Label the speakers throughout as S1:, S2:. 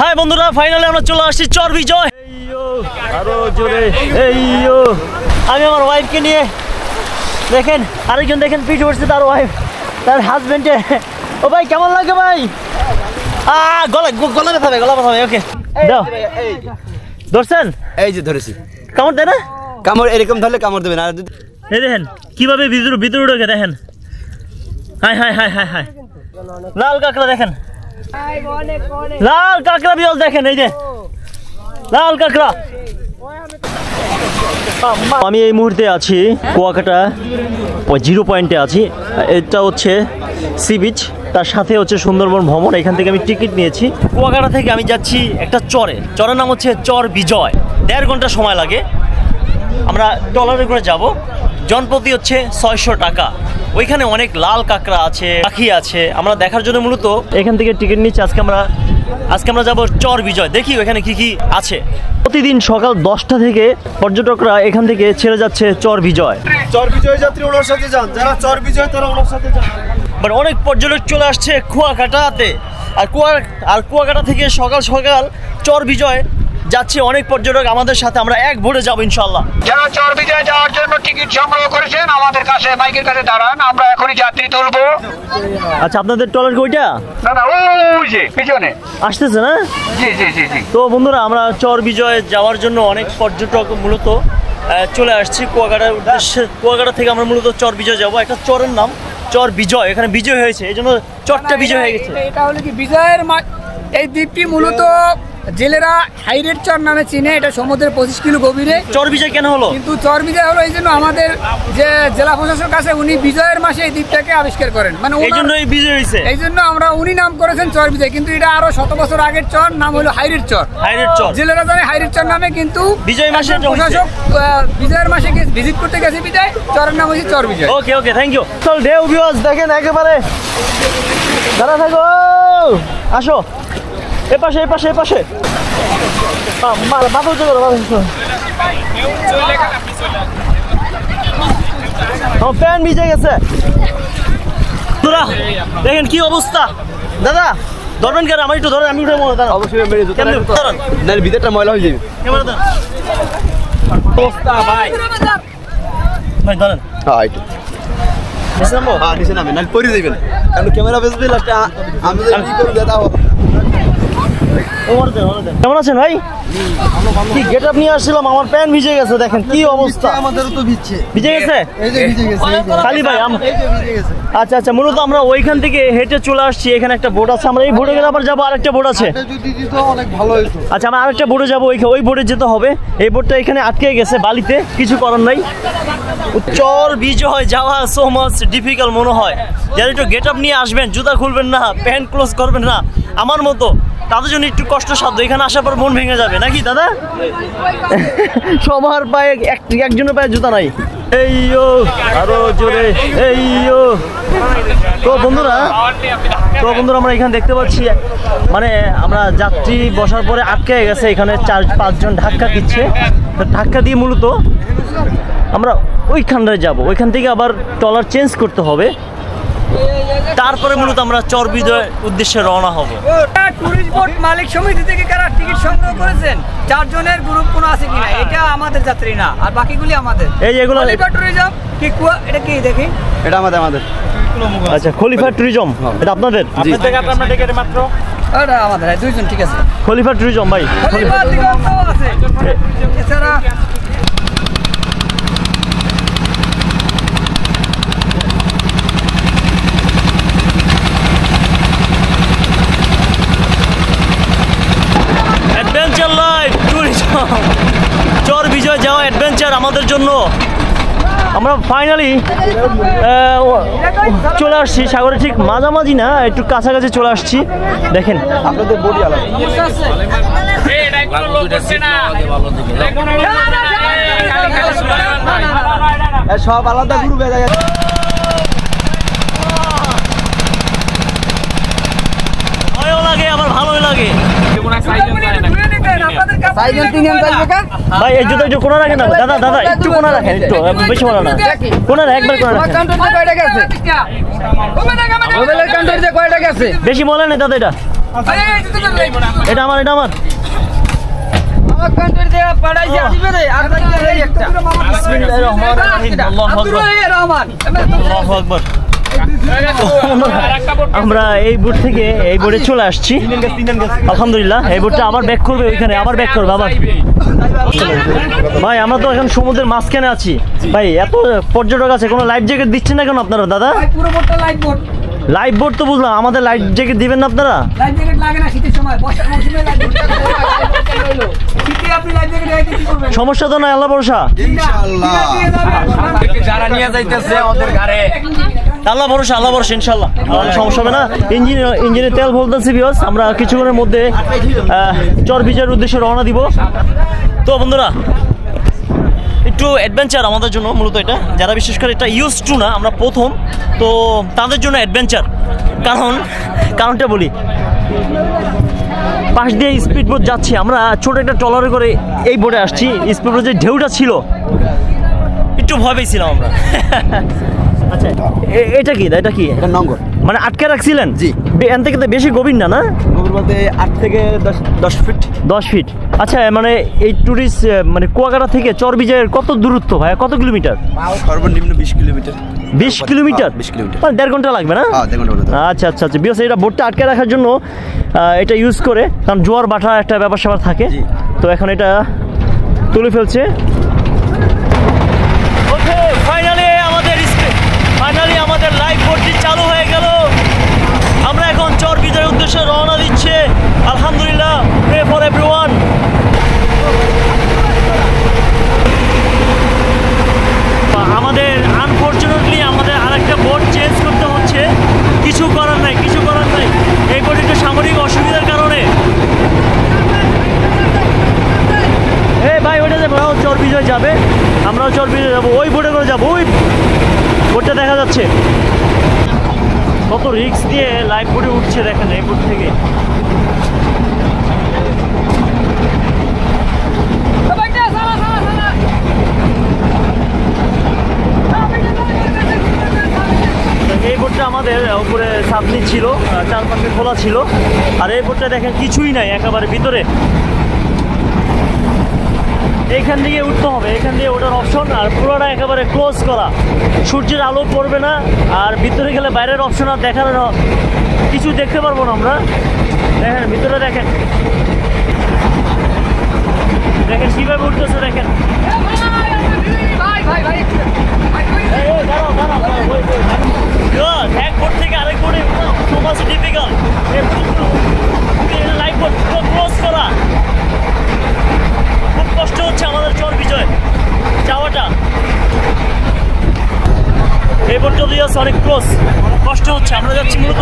S1: High বন্ধুরা, finally আমরা চলে আসছি চর বিজয়। আরো জোরে আমি আমার ওয়াইফকে নিয়ে, দেখেন আরেকজন, দেখেন পিঠে উঠছে তার ওয়াইফ, তার হাজবেন্ডে। ও ভাই কেমন লাগে ভাই? গলা ব্যথা, গলা ব্যথা। ওকে দাও, ধরছেন?
S2: এই যে ধরেছি।
S1: কামড় দেয় না?
S2: কামড় এরকম ধরলে কামড় দেবে না।
S1: এই দেখেন কিভাবে ভিতরে ঢোকে, দেখেন। হাই হাই হাই হাই হাই, লাল কাঁকড়া দেখেন, লাল কাঁকড়া বিরল দেখেন, এই যে লাল কাঁকড়া। আমি এই মুহূর্তে আছি কুয়াকাটা জিরো পয়েন্টে আছি। এটা হচ্ছে সি বিচ, তার সাথে হচ্ছে সুন্দরবন ভ্রমণ। এখান থেকে আমি টিকিট নিয়েছি। কুয়াকাটা থেকে আমি যাচ্ছি একটা চরের নাম হচ্ছে চর বিজয়। 1.5 ঘন্টা সময় লাগে। আমরা ট্রলারে করে যাব। জনপ্রতি হচ্ছে 600 টাকা। ওইখানে অনেক লাল কাঁকড়া আছে, পাখি আছে। আমরা দেখার জন্য মূলত এখান থেকে টিকিট নিচ্ছি। আজকে আমরা যাব চর বিজয়, দেখি ওখানে কি কি আছে। প্রতিদিন সকাল 10টা থেকে পর্যটকরা এখান থেকে ছেড়ে যাচ্ছে চর বিজয়।
S3: চর বিজয় যাত্রী ওনার সাথে যান, যারা চর বিজয় তারা ওনার সাথে যান।
S1: বাট অনেক পর্যটক চলে আসছে কুয়াকাটাতে। আর কুয়াকাটা থেকে সকাল চর বিজয় যাচ্ছে অনেক পর্যটক আমাদের সাথে। আমরা এক ভোরে যাবো ইনশাল্লাহ।
S4: যারা চর বিজয় যাওয়ার জন্য টিকিট সংগ্রহ করেছেন আমাদের কাছে মাইকের কাছে দাঁড়ান, আমরা এখনই যাত্রী তুলবো।
S1: আচ্ছা, আপনাদের ট্রলার ওইটা?
S4: না না, ওই যে পিছনে
S1: আসতেছে না?
S4: জি জি জি জি।
S1: তো বন্ধুরা, আমরা চর বিজয় যাওয়ার জন্য অনেক পর্যটক মূলত চলে আসছি কুয়াকাটার উদ্দেশ্যে। কুয়াকাটা থেকে আমরা মূলত চর বিজয় যাবো। একটা চরের নাম চর বিজয়, এখানে বিজয় হয়েছে, এই জন্য চরটা বিজয় হয়ে গেছে।
S5: এটা হলো কি বিজয়ের এই দ্বীপটি মূলত জেলেরা হাইরেট চর নামে চিনে। এটা সমুদ্রের 25 কিলো গভীরে।
S1: চর বিজয় কেন হলো?
S5: কিন্তু চর বিজয় হলো এই জন্য আমাদের যে জেলা প্রশাসক আছে, উনি বিজয়ের মাসে এই দ্বীপটাকে আবিষ্কার করেন, মানে
S1: এই জন্যই বিজয় হয়েছে।
S5: এই জন্য উনি নাম করেছেন চর বিজয়। কিন্তু এটা আরো 100 বছর আগের চর, নাম হলো হাইরেট চর। জেলেরা জানে হাইরেট চর নামে, কিন্তু
S1: বিজয় মাসে
S5: প্রশাসক বিজয়ের মাসে ভিজিট করতে গেছে বিজয়, চরের নাম হচ্ছে চর বিজয়।
S1: ওকে ওকে, থ্যাংক ইউ। চল ঢেউ ভিউয়ার্স দেখেন, একেবারে দাঁড়া থাকো, আসো এপাশে। প্যান ভিজে গেছে। দেখেন কি অবস্থা। দাদা ধরবেন কেন? আমার একটু ধরেন, আমি উঠে
S2: অবশ্যই ভিতরটা ময়লা হয়ে যাবে।
S1: ভাই ধরেন।
S2: হ্যাঁ একটু নিচে নামে, নাহলে পরে যাবেন। কারণ ক্যামেরা বেসবে লাস্টে আমি কি করব দাদা।
S1: কেমন আছেন ভাই? কি গেট আপ নিয়ে আসছিলাম, আমার প্যান্ট ভিজে গেছে। দেখেন কি অবস্থা।
S3: আমাদেরও তো
S1: ভিজে গেছে। খালি ভাই আচ্ছা, মূলত আমরা ওইখান থেকে হেঁটে চলে আসছি। এখানে একটা বোট আছে, আমরা এই বোটে গেলে আবার যাবো। আরেকটা বোট আছে। আচ্ছা, আমরা আরেকটা বোটে যাবো, ওই বোটে যেতে হবে। এই বোটটা এখানে আটকে গেছে বালিতে, কিছু করার নাই। চর বিজয় যাওয়া সো মাচ ডিফিকাল্ট মনে হয়। যারা একটু গেট আপ নিয়ে আসবেন, জুতা খুলবেন না, প্যান্ট ক্লোজ করবেন না আমার মতো, তাদের জন্য একটু কষ্টসাধ্য। এখানে আসার পর মন ভেঙে যাবে নাকি দাদা? সবার পায়ে একজনের পায়ে জুতা নাই। আরো জোরে। তো বন্ধুরা আমরা এখানে দেখতে পাচ্ছি, মানে আমরা যাত্রী বসার পরে আটকে গেছে এখানে 4-5 জন ধাক্কা দিচ্ছে। ধাক্কা দিয়ে মূলত আমরা ওইখানটায় যাব। ওইখান থেকে আবার ট্রলার চেঞ্জ করতে হবে, তারপরে মূলত আমরা চর বিজয় উদ্দেশ্যে রওনা হব।
S5: টুরিস্ট বোট মালিক সমিতি থেকে কারা টিকিট সংগ্রহ করেছেন, 4 জনের গ্রুপ কোনো আছে কিনা, এটা আমাদের যাত্রী না, আর বাকিগুলি আমাদের। এই যেগুলো খলিফা ট্যুরিজম কি এটা কি দেখি,
S2: এটা আমাদের।
S1: আচ্ছা, খলিফা ট্যুরিজম এটা আপনাদের?
S3: আপনাদের থেকে আমরা টিকিট মাত্র
S5: এটা আমাদের 2 জন, ঠিক আছে।
S1: খলিফা ট্যুরিজম ভাই,
S5: খলিফা ট্যুরিজম আছে। এছাড়া
S1: অ্যাডভেঞ্চার লাইফ ট্যুরিজম, চর বিজয় যাওয়া অ্যাডভেঞ্চার আমাদের জন্য। আমরা ফাইনালি চলে আসছি সাগরে, ঠিক মাঝামাঝি না, একটু কাছাকাছি চলে আসছি। দেখেন
S2: আপনাদের বডি আলাদা, সব আলাদা গ্রুপ হয়ে যায়।
S1: ভয়ও লাগে আবার ভালোই লাগে। ভাই এই জুতো একটু কোনা রাখেন না দাদা, একটু কোনা রাখেন, একটু বেশি কোনা না, কোনা একবার কোনা রাখেন।
S5: বেশি মনে নেই দাদা এটা।
S1: এটা আমার
S5: আমার কান্ট্রি থেকে পাঠাইছে আসবে রে আর এই একটা
S1: বিসমিল্লাহির রহমানির রহিম আল্লাহু আকবার
S5: রহমান
S1: আল্লাহু আকবার আমরা এই বোট থেকে এই বোটে চলে আসছি আলহামদুলিল্লাহ এই বোটটা আবার ব্যাক করবে ওইখানে আবার ব্যাক করবে আবার ভাই আমরা তো এখন সমুদ্রের মাঝখানে আছি ভাই এত পর্যটক আছে কোনো লাইফ জ্যাকেট দিচ্ছেন না কেন আপনারা দাদা
S5: পুরো বোটটা
S1: লাইফ বোট তো বুঝলাম আমাদের লাইফ জ্যাকেট দিবেন না আপনারা
S5: লাইফ জ্যাকেট লাগে না শীতের সময় বর্ষার মৌসুমে লাইফ জ্যাকেট শীতে আপনি লাইফ জ্যাকেট রাখতে কি করবেন
S1: সমস্যা তো না আল্লাহ ভরসা
S2: ইনশাআল্লাহ
S3: যারা নিয়ে যাইতেছে ওদের ঘরে
S1: আল্লাহ ভরসা ইনশাআল্লাহ সমস্যা হবে না ইঞ্জিনে তেল ভরতেছি বিয়স আমরা কিছুক্ষণের মধ্যে চরবিজার উদ্দেশ্যে রওনা দিব তো বন্ধুরা একটু অ্যাডভেঞ্চার আমাদের জন্য মূলত এটা যারা বিশেষ করে এটা ইউজ টু না আমরা প্রথম তো তাদের জন্য অ্যাডভেঞ্চার কারণটা বলি পাশ দিয়ে স্পিড বোট যাচ্ছি আমরা ছোট একটা ট্রলারে করে এই বোটে আসছি স্পিড বোট যে ঢেউটা ছিল একটু ভয় পেয়েছিলাম আমরা আচ্ছা এটা কি
S2: এটা নঙ্গর
S1: মানে আটকে রাখছিলেন
S2: জি।
S1: এখান থেকে তো বেশি গভীর না
S2: গভীর বলতে 8 থেকে 10 ফিট
S1: 10 ফিট আচ্ছা মানে এই টুরিস্ট মানে কুয়াকাটা থেকে চরবিজয়ের কত দূরত্ব ভাই কত কিলোমিটার
S2: সর্বনিম্ন 20 কিলোমিটার
S1: 20 কিলোমিটার
S2: 20 কিলোমিটার
S1: মানে 1.5 ঘন্টা লাগবে না
S2: হ্যাঁ 1.5 ঘন্টা লাগবে
S1: আচ্ছা বিকজ এটা বোটটা আটকে রাখার জন্য এটা ইউজ করে কারণ জোয়ার বাটা একটা ব্যাপার স্যাপার থাকে
S2: জি।
S1: তো এখন এটা তুলে ফেলছে ওকে ফাইনালি আমাদের লাইভ বোটটি চালু হয়ে গেল আমরা এখন চরবিজয়ের উদ্দেশ্যে রওনা দিচ্ছে আলহামদুলিল্লাহ প্রে ফর এভরিওয়ান আমাদের আনফরচুনেটলি আমাদের আরেকটা বোট চেঞ্জ করতে হচ্ছে কিছু করার নাই এই বোট একটু সামরিক অসুবিধার কারণে ভাই ওইটা যে চরবিজয় যাবে আমরাও চরবিজয় যাবো ওই বোটে করে যাবো ওই বোটটা দেখা যাচ্ছে কত রিস্ক দিয়ে লাইফ বোটে উঠছে দেখেন এই বোট থেকে এই বোটটা আমাদের উপরে সাবনি ছিল চারপাশে খোলা ছিল আর এই বোটটা দেখেন কিছুই নাই একেবারে ভিতরে এইখান থেকে উঠতে হবে এখান দিয়ে ওঠার অপশন আর পুরোটা একেবারে ক্লোজ করা সূর্যের আলো পড়বে না আর ভিতরে গেলে বাইরের অপশন আর দেখার কিছু দেখতে পারবো না আমরা দেখেন ভিতরে দেখেন কীভাবে উঠতেছে দেখেন এক বোট থেকে আরেক বোটে ডিফিকাল্ট লাইফ বোট ক্লোজ করা খুব কষ্ট হচ্ছে আমাদের চরবিজয় যাওয়াটা এই বোটটা দিয়ে আছে অনেক ক্লোজ কষ্ট হচ্ছে আমরা যাচ্ছি মূলত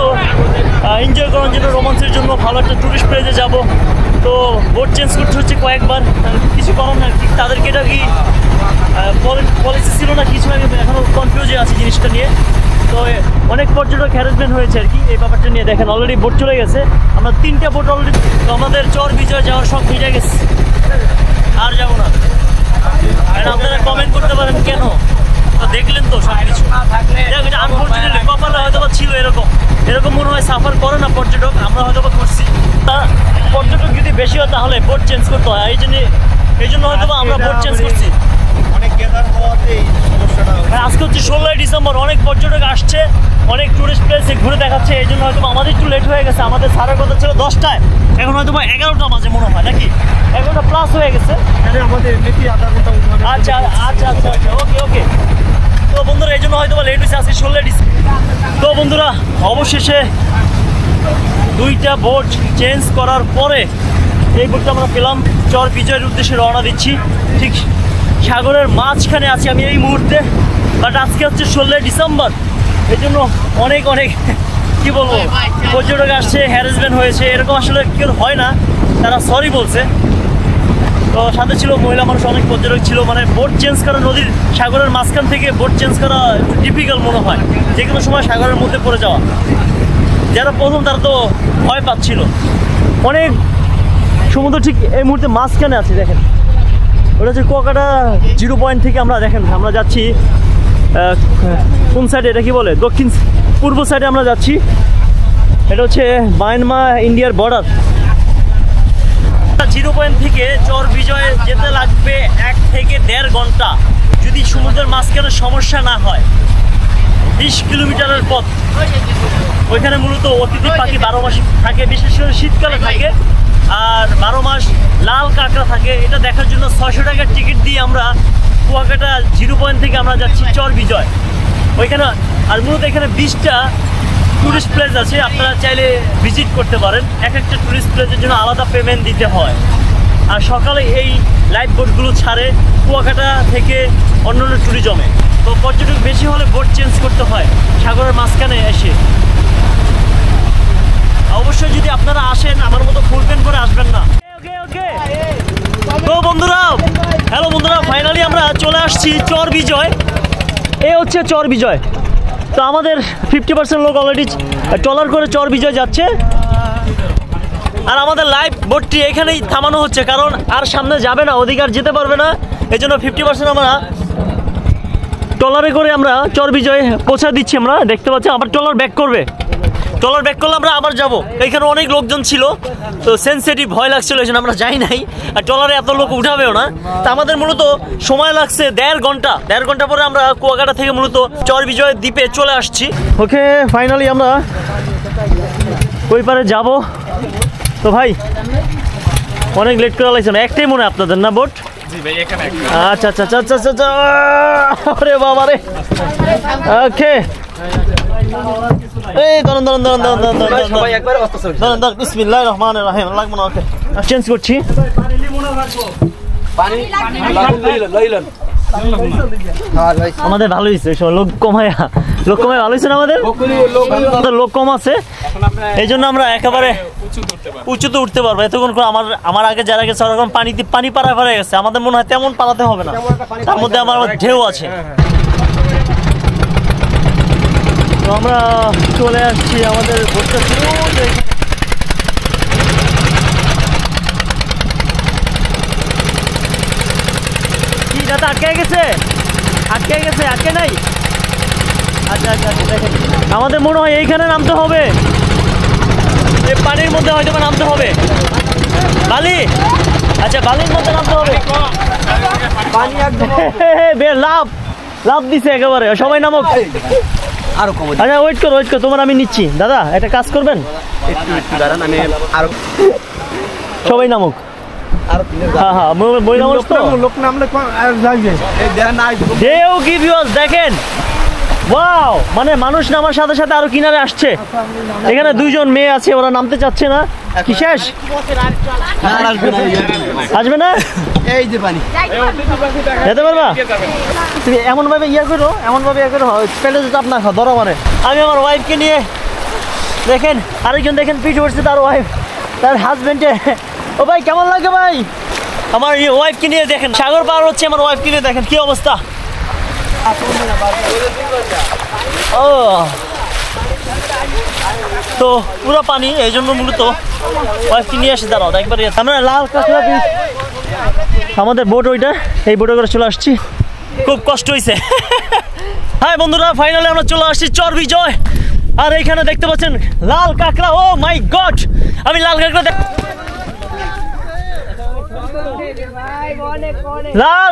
S1: এনজয় করার জন্য রোমান্সের জন্য ভালো একটা টুরিস্ট প্লেসে যাব তো বোট চেঞ্জ করতে হচ্ছে কয়েকবার কিছু করার না ঠিক তাদেরকে এটা কি পলিসি ছিল না কিছু আমি এখনও কনফিউজে আছি জিনিসটা নিয়ে তো অনেক পর্যটক হ্যারাসমেন্ট হয়েছে আর কি এই ব্যাপারটা নিয়ে দেখেন অলরেডি বোট চলে গেছে আমরা 3টা বোট অলরেডি আমাদের চরবিজয় যাওয়ার শখ মিটে গেছে আর যাবো না আপনারা কমেন্ট করতে পারেন কেন তো দেখলেন তো সব কিছু আনফর্চুনেটলি কপালে হয়তো বা ছিল এরকম মনে হয় সাফার করে না পর্যটক আমরা হয়তো বা করছি তা পর্যটক যদি বেশি হয় তাহলে বোট চেঞ্জ করতে হয় এই জন্য হয়তো বা আমরা বোট চেঞ্জ করছি
S3: অনেক গ্যাদার হওয়াতেই সমস্যাটা
S1: আজকে হচ্ছে 16ই ডিসেম্বর অনেক পর্যটক আসছে অনেক টুরিস্ট প্লেসে ঘুরে দেখাচ্ছে এই জন্য হয়তো আমাদের একটু লেট হয়ে গেছে আমাদের সারার কথা ছিল 10টায় এখন হয়তো বা 11টা বাজে মনে হয় নাকি 11টা প্লাস হয়ে গেছে
S3: আমাদের মেথি আধা ঘন্টা
S1: আচ্ছা ওকে তো বন্ধুরা এই জন্য হয়তো বা লেট হয়েছে আজকে 16ই ডিসেম্বর তো বন্ধুরা অবশেষে 2টা বোট চেঞ্জ করার পরে এই বোটটা আমরা পেলাম চরবিজয়ের উদ্দেশ্যে রওনা দিচ্ছি ঠিক সাগরের মাঝখানে আছি আমি এই মুহূর্তে বাট আজকে হচ্ছে 16ই ডিসেম্বর এই জন্য অনেক কি বলবো পর্যটক আসছে হ্যারাসমেন্ট হয়েছে এরকম আসলে কেউ হয় না তারা সরি বলছে তো সাথে ছিল মহিলা মানুষ অনেক পর্যটক ছিল মানে বোট চেঞ্জ করা নদীর সাগরের মাঝখান থেকে বোট চেঞ্জ করা একটু ডিফিকাল্ট মনে হয় যে কোনো সময় সাগরের মধ্যে পড়ে যাওয়া যারা প্রথম তারা তো ভয় পাচ্ছিল অনেক সমুদ্র ঠিক এই মুহূর্তে মাঝখানে আছে দেখেন ওটা হচ্ছে কুয়াকাটা 0 পয়েন্ট থেকে আমরা দেখেন আমরা যাচ্ছি কোন সাইডে এটা কি বলে দক্ষিণ পূর্ব সাইডে আমরা যাচ্ছি এটা হচ্ছে মায়ানমার ইন্ডিয়ার বর্ডার। 0 পয়েন্ট থেকে চর বিজয়ে যেতে লাগবে 1 থেকে 1.5 ঘন্টা, যদি সমুদ্রের মাঝখানে সমস্যা না হয়। 20 কিলোমিটারের পথ। ওইখানে মূলত অতিথি পাখি 12 মাস থাকে, বিশেষ করে শীতকালে থাকে, আর 12 মাস লাল কাঁকড়া থাকে। এটা দেখার জন্য 600 টাকার টিকিট দিয়ে আমরা কুয়াকাটা 0 পয়েন্ট থেকে আমরা যাচ্ছি চর বিজয় ওইখানে। আর মূলত এখানে 20টা টুরিস্ট প্লেস আছে, আপনারা চাইলে ভিজিট করতে পারেন। এক একটা টুরিস্ট প্লেসের জন্য আলাদা পেমেন্ট দিতে হয়। আর সকালে এই লাইফ বোটগুলো ছাড়ে কুয়াকাটা থেকে অন্যান্য ট্যুরিজমে। তো পর্যটক বেশি হলে বোট চেঞ্জ করতে হয় সাগরের মাঝখানে এসে। অবশ্যই যদি আপনারা আসেন আমার মতো ফুল প্যান্ট করে আসবেন না। তো বন্ধুরা, হ্যালো বন্ধুরা, ফাইনালি আমরা চলে আসছি চর বিজয়। এ হচ্ছে চর বিজয়। তো আমাদের 50% লোক অলরেডি ট্রলার করে চর বিজয় যাচ্ছে, আর আমাদের লাইভ বোটটি এখানেই থামানো হচ্ছে, কারণ আর সামনে যাবে না, ওদিকে আর যেতে পারবে না। এই জন্য 50% আমরা ট্রলারে করে আমরা চর বিজয় পৌঁছা দিচ্ছি। আমরা দেখতে পাচ্ছি আবার ট্রলার ব্যাক করবে। ট্রলার ব্যাক করলে আমরা আবার যাব। এখানে অনেক লোকজন ছিল, তো সেন্সিটিভ ভয় লাগছিল, এই জন্য আমরা যাই নাই। আর ট্রলারে এত লোক উঠাবেও না। তা আমাদের মূলত সময় লাগছে 1.5 ঘন্টা। 1.5 ঘন্টা পরে আমরা কুয়াকাটা থেকে মূলত চর বিজয় দ্বীপে চলে আসছি। ওকে, ফাইনালি আমরা ওই পারে যাব। তো ভাই অনেক লেট করে লাগছে না, একটাই মনে হয় আপনাদের না বোট? আচ্ছা আচ্ছা আচ্ছা আচ্ছা আচ্ছা, আরে বাবা রে। ওকে, এই ধরুন ধরুন ধরুন ধরুন ধরুন ধরুন ধরুন, বিসমিল্লাহির রহমানির রহিম। লাগবে না, ওকে চেঞ্জ করছি। আমাদের ভালো হয়েছে, লোক কমায় ভালো হয়েছে না, আমাদের লোক কম আছে, এই জন্য আমরা একেবারে উঁচুতে উঠতে পারবো। এতক্ষণ করে আমার আগে যারা গেছে ওরকম পানি পাড়া গেছে, আমাদের মনে হয় তেমন পালাতে হবে না, তার মধ্যে আমার ঢেউ আছে। তো আমরা চলে আসছি আমাদের বোটটা কি দাদা আটকে গেছে আটকে নাই? আচ্ছা আচ্ছা আচ্ছা, দেখেন আমাদের মনে হয় এইখানে নামতে হবে, এই পানির মধ্যে হয়তো নামতে হবে। বালি, আচ্ছা বালির মধ্যে নামতে হবে। পানি একদম লাভ দিছে একেবারে, সবাই নামক।
S2: আরো কম।
S1: আচ্ছা ওয়েট করো তোমার আমি নিচ্ছি। দাদা একটা কাজ করবেন,
S2: একটু দাঁড়ান, আমি আরো
S1: সবাই নামুক। হ্যাঁ হ্যাঁ, বই নামক তো
S3: লোক নামলে যাইবে।
S2: এই দেন নাই
S1: ঢেউ কি ভিউয়ার্স দেখেন। ওয়াও, মানে মানুষ নামার সাথে সাথে আরো কিনারে আসছে। এখানে 2 জন মেয়ে আছে, ওরা নামতে চাচ্ছে না। কি শেষ? আসবে না?
S2: এই যে পানি
S1: যেতে পারবা? তুমি এমন ভাবে ইয়া করো পেলে চাপ না খাও, ধরো। মানে আমি আমার ওয়াইফকে নিয়ে, দেখেন আরেকজন দেখেন পিঠ উঠছে, তার ওয়াইফ তার হাজবেন্ডে। ও ভাই কেমন লাগে ভাই? আমার ওয়াইফকে নিয়ে দেখেন, সাগর পার হচ্ছে, আমার ওয়াইফকে নিয়ে দেখেন কি অবস্থা। ও তো পুরো পানি, এই জন্য মূলত ওয়াইফকে নিয়ে আসে। দাঁড়াও একবার, আমরা লাল কাঁকড়া বীচ, আমাদের বোট ওইটা, এই বোটে করে চলে আসছি। খুব কষ্ট হয়েছে। হ্যাঁ বন্ধুরা, ফাইনালি আমরা চলে আসছি চর বিজয়। আর এইখানে দেখতে পাচ্ছেন লাল কাঁকড়া। ও মাই গড, আমি লাল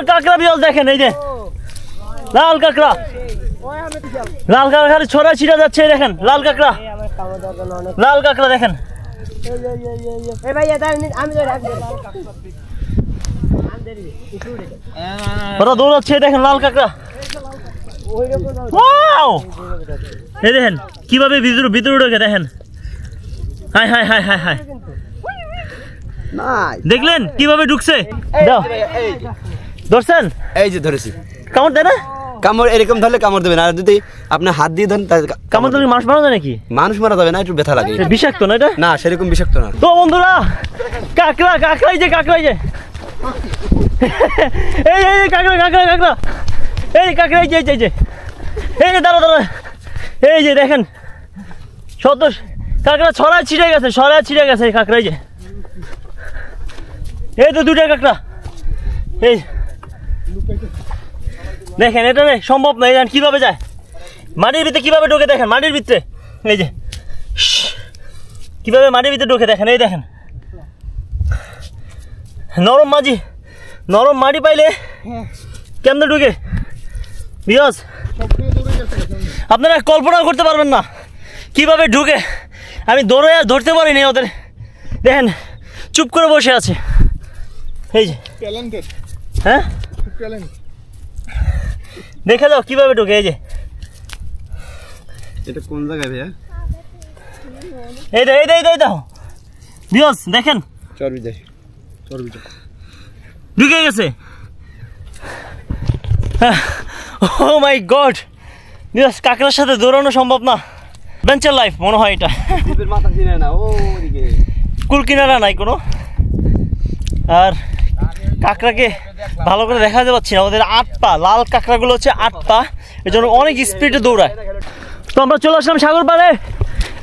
S1: কাঁকড়া বিজয় দেখেন, এই যে লাল কাঁকড়া ছড়া ছিটা যাচ্ছে। দেখেন লাল কাঁকড়া দেখেন। ওরা দৌড়াচ্ছে, দেখেন লাল কাঁকড়া। এই দেখেন কিভাবে ভিতরে ঢোকে, দেখেন। হাই হাই হাই হাই হাই, দেখলেন কিভাবে ঢুকছে? দাও, ধরছেন?
S2: এই যে ধরেছি।
S1: কামড় দেয় না?
S2: কামড় এরকম ধরলে কামড় দেবেন, আর যদি আপনি হাত দিয়ে ধরেন
S1: কামড় দিলে মানুষ মারা যায় নাকি?
S2: মানুষ মারা যাবে না, একটু ব্যথা লাগে।
S1: বিষাক্ত না এটা?
S2: না, সেরকম বিষাক্ত না।
S1: তো বন্ধুরা, কাঁকড়াই যে এই কাঁকড়া এই যে দাঁড়া এই যে দেখেন, কাঁকড়া ছড়ায় ছিটে গেছে কাঁকড়াই যে। এই তো 2টা কাঁকড়া। এই দেখেন, এটা সম্ভব নয়, কিভাবে যায় মাটির ভিতরে, কিভাবে ঢোকে দেখেন মাটির ভিতরে। এই যে কিভাবে মাটির ভিতরে ঢোকে দেখেন, এই দেখেন নরম মাটি পাইলে কেমনে ঢুকে বিয়াস, আপনারা কল্পনা করতে পারবেন না কিভাবে ঢুকে। আমি দৌড়ে আর ধরতে পারিনি ওদের, দেখেন চুপ করে বসে আছে। এই যে হ্যাঁ দেখে যাও কিভাবে ঢুকে। এই যে
S2: এটা কোন জায়গায় ভাইয়া?
S1: এই দাও বিয়াস, দেখেন
S2: চর্বি
S1: ঢুকে গেছে। ও মাই গড, বিকজ কাকড়ার সাথে দৌড়ানো সম্ভব না। অ্যাডভেঞ্চার লাইফ মনে হয় এটা।
S2: দ্বীপের মাথা চিনে না ওদিকে,
S1: কুল কিনারা নাই কোনো, আর কাকড়াকে ভালো করে দেখা যাচ্ছে না। ওদের 8 পা, লাল কাকড়াগুলো হচ্ছে 8 পা, এই জন্য অনেক স্পিডে দৌড়ায়। তো আমরা চলে আসলাম সাগর পাড়ে।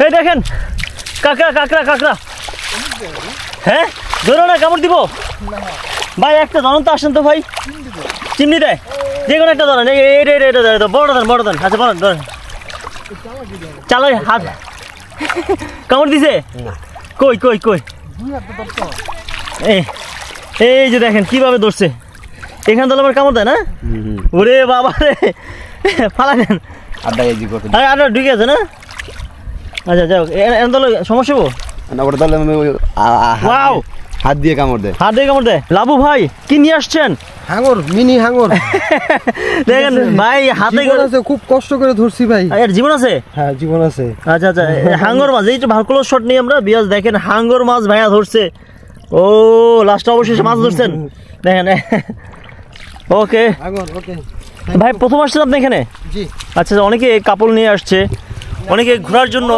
S1: এই দেখেন কাকড়া। হ্যাঁ ধরো না, কামড় দিব ভাই। একটা ধরন তো আসেন তো ভাই, চিমনি দেয় যে কোনো একটা ধরেন। এটা বড় দেন। আচ্ছা বড় ধরেন, চালাই হাত কামড় দিছে। কই এই যে দেখেন কিভাবে ধরছে। এখানে তো আমার কামড় দেয় না। ওরে বাবা রে, ফালা দেন। আড্ডা ঢুকে আছে না। আচ্ছা যাও, এখন তাহলে সমস্যা হবো
S2: না, ওটা তাহলে হাত দিয়ে কামড় দেয়। লাবু ভাই কি নিয়ে আসছেন?
S3: হাঙর, মিনি হাঙর।
S1: দেখেন ভাই হাতে করে
S3: খুব কষ্ট করে ধরছি ভাই।
S1: এর জীবন আছে?
S3: হ্যাঁ জীবন আছে।
S1: আচ্ছা হাঙ্গর মাছ, এই তো ভালো করে শট নিই আমরা। বিয়াস দেখেন হাঙ্গর মাছ ভাইয়া ধরছে। ও লাস্টে অবশেষে মাছ ধরছেন দেখেন। ওকে ভাই, প্রথম আসছেন আপনি এখানে?
S3: জি।
S1: আচ্ছা, অনেকে কাপড় নিয়ে আসছে, অনেকে ঘোরার জন্য,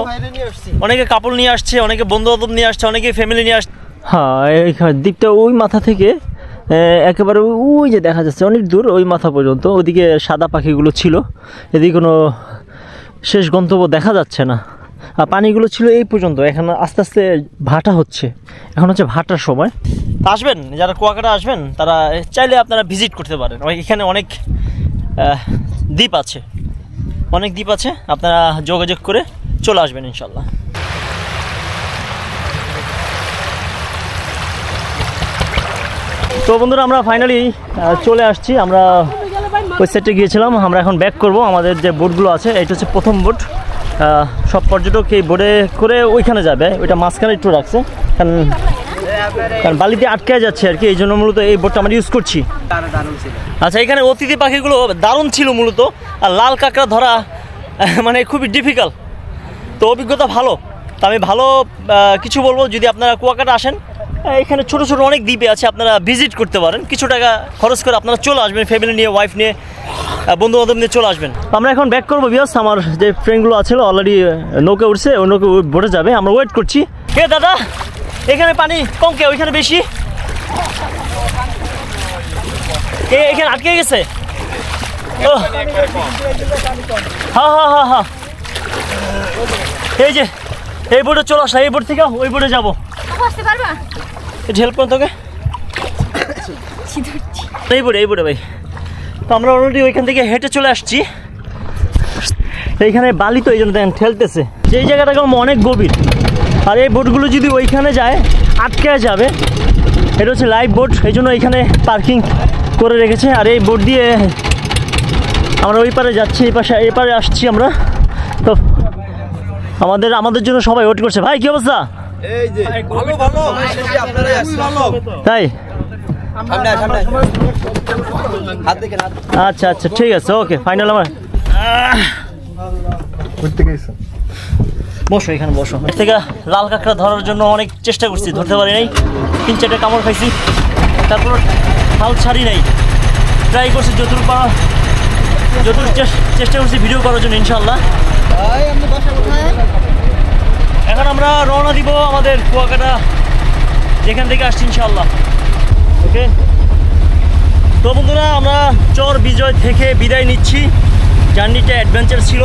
S1: অনেকে কাপড় নিয়ে আসছে, অনেকে বন্ধু বান্ধব নিয়ে আসছে, অনেকে ফ্যামিলি নিয়ে আসছে। হ্যাঁ, এইখানে দিকটা ওই মাথা থেকে একেবারে ওই যে দেখা যাচ্ছে অনেক দূর, ওই মাথা পর্যন্ত। ওদিকে সাদা পাখিগুলো ছিল, এদিকে কোনো শেষ গন্তব্য দেখা যাচ্ছে না। আর পানিগুলো ছিল এই পর্যন্ত। এখন আস্তে আস্তে ভাটা হচ্ছে, এখন হচ্ছে ভাটার সময়। আসবেন, যারা কুয়াকাটা আসবেন তারা চাইলে আপনারা ভিজিট করতে পারেন। এখানে অনেক দ্বীপ আছে, আপনারা যোগাযোগ করে চলে আসবেন ইনশাল্লাহ। তো বন্ধুরা, আমরা ফাইনালি চলে আসছি। আমরা ওই সাইডে গিয়েছিলাম, আমরা এখন ব্যাক করব। আমাদের যে বোটগুলো আছে, এটা হচ্ছে প্রথম বোট। সব পর্যটক এই বোটে করে ওইখানে যাবে, ওইটা মাঝখানে একটু রাখছে, কারণ বালিতে আটকে যাচ্ছে আর কি, এই জন্য মূলত এই বোটটা আমরা ইউজ করছি। আচ্ছা, এখানে অতিথি পাখিগুলো দারুণ ছিল মূলত, আর লাল কাঁকড়া ধরা মানে খুবই ডিফিকাল্ট। তো অভিজ্ঞতা ভালো। তো আমি ভালো কিছু বলবো, যদি আপনারা কুয়াকাটা আসেন, এখানে ছোটো ছোটো অনেক দ্বীপে আছে, আপনারা ভিজিট করতে পারেন। কিছু টাকা খরচ করে আপনারা চলে আসবেন, ফ্যামিলি নিয়ে, ওয়াইফ নিয়ে, বন্ধু বান্ধব নিয়ে চলে আসবেন। আমরা এখন ব্যাক করবো বিয়াস। আমার যে ফ্রেন্ডগুলো আছে অলরেডি নৌকে উঠছে, ওই নৌকে বোটে যাবে, আমরা ওয়েট করছি। হে দাদা, এখানে পানি কম কে ওইখানে বেশি? এখানে আটকে গেছে। হ্যাঁ, এই যে এই বোটে চলে আসা, এই বোট থেকে ওই বোটে যাবো। হেল্প করুন তোকে, এই বোটে ভাই। তো আমরা অলরেডি ওইখান থেকে হেঁটে চলে আসছি। এইখানে বালি তো, এই জন্য দেখেন ঠেলতেছে। এই জায়গাটা অনেক গভীর, আর এই বোটগুলো যদি ওইখানে যায় আটকে যাবে। এটা হচ্ছে লাইভ বোট, এই জন্য এখানে পার্কিং করে রেখেছে। আর এই বোট দিয়ে আমরা ওই পারে যাচ্ছি, এই পারে আসছি আমরা। তো আমাদের জন্য সবাই ওয়েট করছে। ভাই কি অবস্থা?
S2: এই যে ভালো আপনারাই আসছেন
S1: তাই?
S2: হাত দেখেন।
S1: আচ্ছা ঠিক আছে, ওকে ফাইনাল। আমার বসো, এখানে বসো। এর থেকে লাল কাঁকড়া ধরার জন্য অনেক চেষ্টা করছি, ধরতে পারি নাই। 3-4টা কামড় খাইছি, তারপর হাল ছাড়ি নাই। ট্রাই করছি যতটুকু চেষ্টা করছি ভিডিও করার জন্য ইনশাল্লাহ। এখন আমরা রওনা দিব আমাদের কুয়াকাটা, যেখান থেকে আসছি ইনশাল্লাহ। ওকে, তো বন্ধুরা, আমরা চর বিজয় থেকে বিদায় নিচ্ছি। জার্নিটা অ্যাডভেঞ্চার ছিল,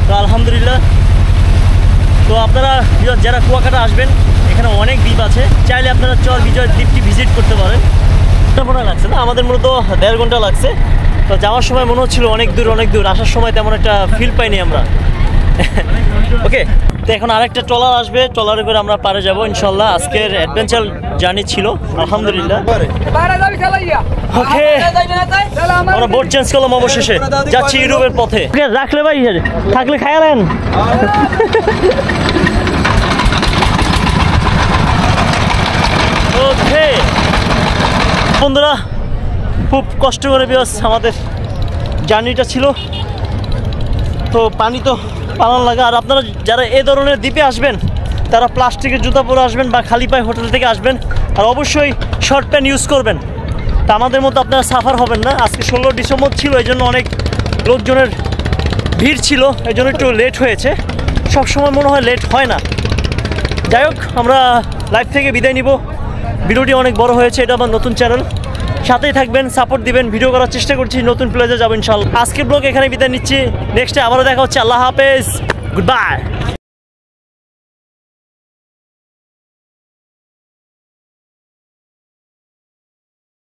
S1: তো আলহামদুলিল্লাহ। তো আপনারা যারা কুয়াকাটা আসবেন, এখানে অনেক দ্বীপ আছে, চাইলে আপনারা চর বিজয় দ্বীপটি ভিজিট করতে পারেন। ঘন্টা লাগছে না, আমাদের মূলত 1.5 ঘন্টা লাগছে। তো যাওয়ার সময় মনে হচ্ছিল অনেক দূর, আসার সময় তেমন একটা ফিল পাইনি আমরা। ওকে, তো এখন আরেকটা ট্রলার আসবে, ট্রলারে করে আমরা পারে যাব ইনশাল্লাহ। আজকের অ্যাডভেঞ্চার জার্নি ছিল আলহামদুলিল্লাহ। ওকে, আমরা বোট চেঞ্জ করলাম অবশেষে, যাচ্ছি ইউরোপের পথে। ওকে, রাখলে ভাই, থাকলে খায়ালেন। ওকে বন্ধুরা, খুব কষ্ট করে বিকজ আমাদের জার্নিটা ছিল, তো পানি তো পালন লাগে। আর আপনারা যারা এ ধরনের দ্বীপে আসবেন তারা প্লাস্টিকের জুতা পরে আসবেন বা খালি পায়ে হোটেল থেকে আসবেন, আর অবশ্যই শর্ট প্যান্ট ইউজ করবেন। তা আমাদের মতো আপনারা সাফার হবেন না। আজকে 16 ডিসেম্বর ছিল, এই জন্য অনেক লোকজনের ভিড় ছিল, এই জন্য একটু লেট হয়েছে। সবসময় মনে হয় লেট হয় না। যাই হোক, আমরা লাইভ থেকে বিদায় নিব। ভিডিওটি অনেক বড় হয়েছে, এটা আমার নতুন চ্যানেল, সাথেই থাকবেন, সাপোর্ট দিবেন। ভিডিও করার চেষ্টা করছি, নতুন প্লেসে যাবো ইনশাআল্লাহ। আজকের ব্লগ এখানে বিদায় নিচ্ছি, নেক্সটে আবারও দেখা হচ্ছে। আল্লাহ হাফেজ, গুড বাই।